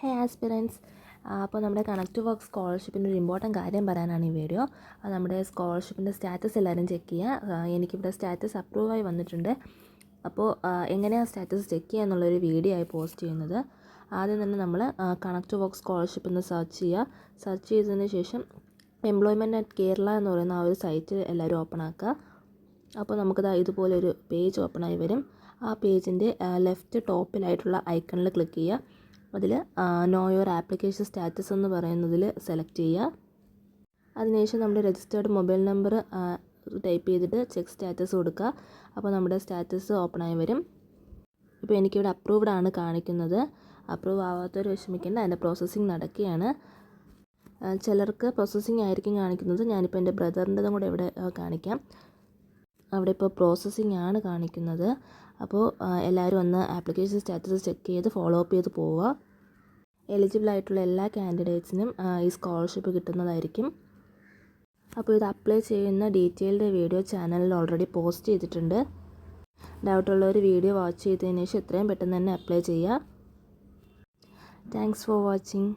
ഹേ aspirants, അപ്പോൾ നമ്മുടെ connect to work സ്കോളർഷിപ്പിൻ്റെ ഒരു ഇമ്പോർട്ടൻറ്റ് കാര്യം പറയാനാണ് ഈ വീഡിയോ. നമ്മുടെ സ്കോളർഷിപ്പിൻ്റെ സ്റ്റാറ്റസ് എല്ലാവരും ചെക്ക് ചെയ്യുക. എനിക്കിവിടെ സ്റ്റാറ്റസ് അപ്രൂവായി വന്നിട്ടുണ്ട്. അപ്പോൾ എങ്ങനെയാണ് സ്റ്റാറ്റസ് ചെക്ക് ചെയ്യുക എന്നുള്ളൊരു വീഡിയോ ആയി പോസ്റ്റ് ചെയ്യുന്നത്. ആദ്യം തന്നെ നമ്മൾ കണക്ട് ടു വർക്ക് സ്കോളർഷിപ്പ് എന്ന് സെർച്ച് ചെയ്യുക. സെർച്ച് ചെയ്തതിന് ശേഷം എംപ്ലോയ്മെൻറ്റ് അറ്റ് കേരള എന്ന് പറയുന്ന ആ ഒരു സൈറ്റ് എല്ലാവരും ഓപ്പൺ ആക്കുക. അപ്പോൾ നമുക്കത് ഇതുപോലൊരു പേജ് ഓപ്പണായി വരും. ആ പേജിൻ്റെ ലെഫ്റ്റ് ടോപ്പിലായിട്ടുള്ള ഐക്കണിൽ ക്ലിക്ക് ചെയ്യുക. അതിൽ നോ യുവർ ആപ്ലിക്കേഷൻ സ്റ്റാറ്റസ് എന്ന് പറയുന്നതിൽ സെലക്ട് ചെയ്യുക. അതിനുശേഷം നമ്മുടെ രജിസ്റ്റേർഡ് മൊബൈൽ നമ്പർ ടൈപ്പ് ചെയ്തിട്ട് ചെക്ക് സ്റ്റാറ്റസ് കൊടുക്കുക. അപ്പോൾ നമ്മുടെ സ്റ്റാറ്റസ് ഓപ്പണായി വരും. ഇപ്പോൾ എനിക്കിവിടെ അപ്രൂവ്ഡ് ആണ് കാണിക്കുന്നത്. അപ്രൂവ് ആവാത്തവർ വിഷമിക്കേണ്ട, അതിൻ്റെ പ്രോസസ്സിങ് നടക്കുകയാണ്. ചിലർക്ക് പ്രോസസ്സിങ് ആയിരിക്കും കാണിക്കുന്നത്. ഞാനിപ്പോൾ എൻ്റെ ബ്രദറിൻ്റെതും കൂടെ ഇവിടെ കാണിക്കാം. അവിടെ ഇപ്പോൾ പ്രോസസ്സിങ് ആണ് കാണിക്കുന്നത്. അപ്പോൾ എല്ലാവരും ഒന്ന് ആപ്ലിക്കേഷൻ സ്റ്റാറ്റസ് ചെക്ക് ചെയ്ത് ഫോളോ അപ്പ് ചെയ്ത് പോവുക. എലിജിബിൾ ആയിട്ടുള്ള എല്ലാ കാൻഡിഡേറ്റ്സിനും ഈ സ്കോളർഷിപ്പ് കിട്ടുന്നതായിരിക്കും. അപ്പോൾ ഇത് അപ്ലൈ ചെയ്യുന്ന ഡീറ്റെയിൽഡ് വീഡിയോ ചാനലിൽ ഓൾറെഡി പോസ്റ്റ് ചെയ്തിട്ടുണ്ട്. ഡൗട്ടുള്ളവർ വീഡിയോ വാച്ച് ചെയ്തതിന് ശേഷം എത്രയും പെട്ടെന്ന് തന്നെ അപ്ലൈ ചെയ്യുക. Thanks for watching.